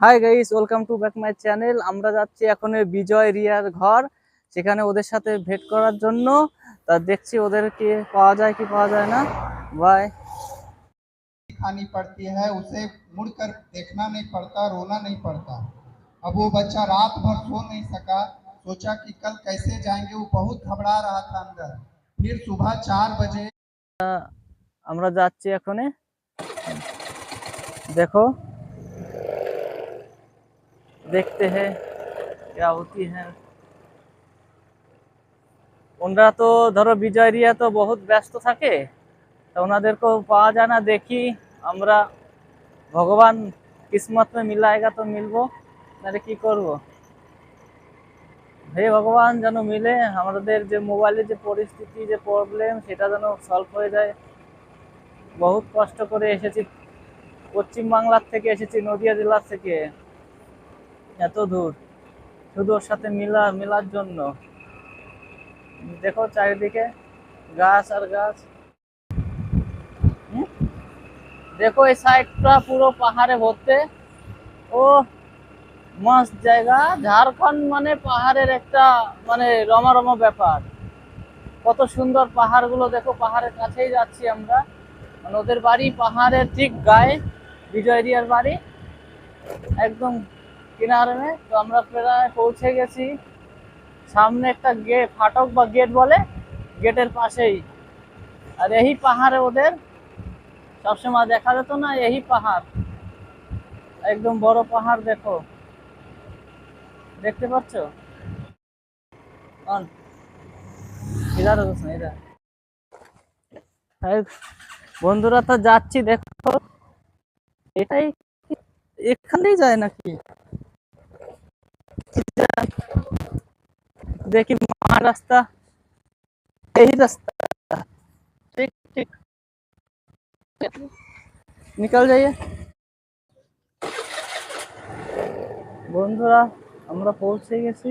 Hi guys, welcome to back my channel. আমরা যাচ্ছি এখন ওই বিজয় রিয়ার ঘর, সেখানে ওদের সাথে ভেট করার জন্য। তা দেখছি ওদেরকে পাওয়া যায় কি পাওয়া যায় না। বাই। खानी पड़ती है, उसे मुड़कर देखना नहीं पड़ता, रोना नहीं पड़ता। अब वो बच्चा रात भर सो नहीं सका, सोचा कि कल कैसे जाएंगे। वो बहुत घबरा रहा था अंदर। फिर सुबह 4 बजे আমরা যাচ্ছি এখন। देखो, देखते हैं क्या होती है। ওনারা তো ধরো বিজয় রিয়া তো বহুত ব্যস্ত থাকে, তো ওনাদেরকেও পাওয়া যায় না। দেখি আমরা, ভগবান কিসমত में मिलाएगा तो मिलबो, নাহলে কি করব। হে ভগবান, যেন মিলে। আমাদের যে মোবাইলের যে পরিস্থিতি, যে প্রবলেম, সেটা যেন সলভ হয়ে যায়। বহুত কষ্ট করে এসেছি, পশ্চিম বাংলার থেকে এসেছি, নদিয়া জেলার থেকে এত দূর, শুধু ওর সাথে মেলার জন্য। দেখো চারিদিকে গাছ আর গাছ। দেখো এই সাইডটা পুরো পাহাড়ে ভর্তি। ও মস্ত জায়গা। ঝাড়খণ্ড মানে পাহাড়ের একটা মানে রমা ব্যাপার। কত সুন্দর পাহাড়গুলো দেখো, পাহাড়ের কাছেই যাচ্ছি আমরা। মানে ওদের বাড়ি পাহাড়ের ঠিক গায়ে, বিজয় রিয়ার বাড়ি একদম কিনারে। তো আমরা প্রায় পৌঁছে গেছি। সামনে একটা গেট, ফাটক বা গেট বলে, গেটের পাশেই। আর এই পাহাড়ে ওদের সবসময় দেখা যেত না, এই পাহাড় একদম বড় পাহাড়। দেখো, দেখতে পাচ্ছ? ইধার ইধার বন্ধুরা, তো যাচ্ছি। দেখো এটাই, এখানেই যায় নাকি দেখি। রাস্তা, এই রাস্তা। ঠিক ঠিক, নিকল যাইয়ে। বন্ধুরা, আমরা पहुंचे গেছি।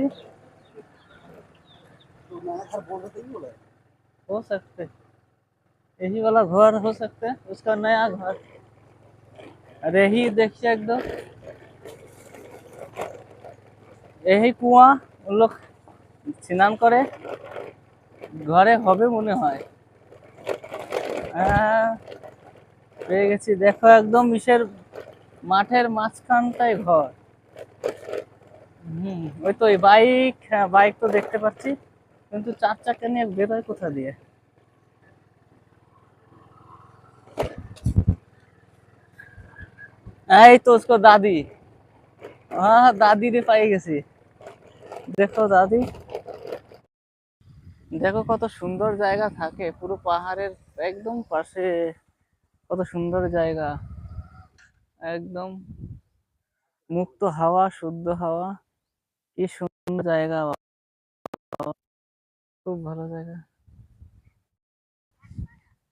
हो सकते, यही वाला घर हो सकते है, उसका नया घर। अरे ही देखिए एकदम, यही कुआं उन लोग স্নান করে ঘরে হবে মনে হয়। হ্যাঁ, পেয়ে গেছি। দেখো একদম ইসের মাঠের মাঝখানটায় ঘর। ওই তো ওই বাইক, হ্যাঁ বাইক তো দেখতে পাচ্ছি, কিন্তু চার চাকা নিয়ে বেরোয় কোথা দিয়ে। এই তো उसको দাদি। হ্যাঁ, দাদি রে পাই গেছি। দেখো দাদি, দেখো কত সুন্দর জায়গা থাকে পুরো পাহাড়ের একদম পাশে। কত সুন্দর জায়গা, একদম মুক্ত হাওয়া, শুদ্ধ হাওয়া। কি সুন্দর জায়গা, খুব ভালো জায়গা।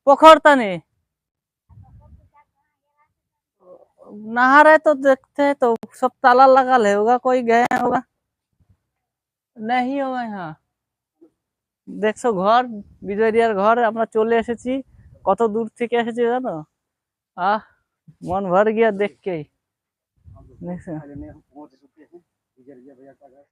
पोखरता नहीं, नहा रहे तो देखते हैं, तो सब ताला लगा ले होगा, कोई गए होगा। नहीं होगा यहाँ। দেখছো ঘর, বিজয় রিয়ার ঘর। আমরা চলে এসেছি, কত দূর থেকে এসেছি জানো? আহ, মন ভর গিয়া দেখকে। দেখছো?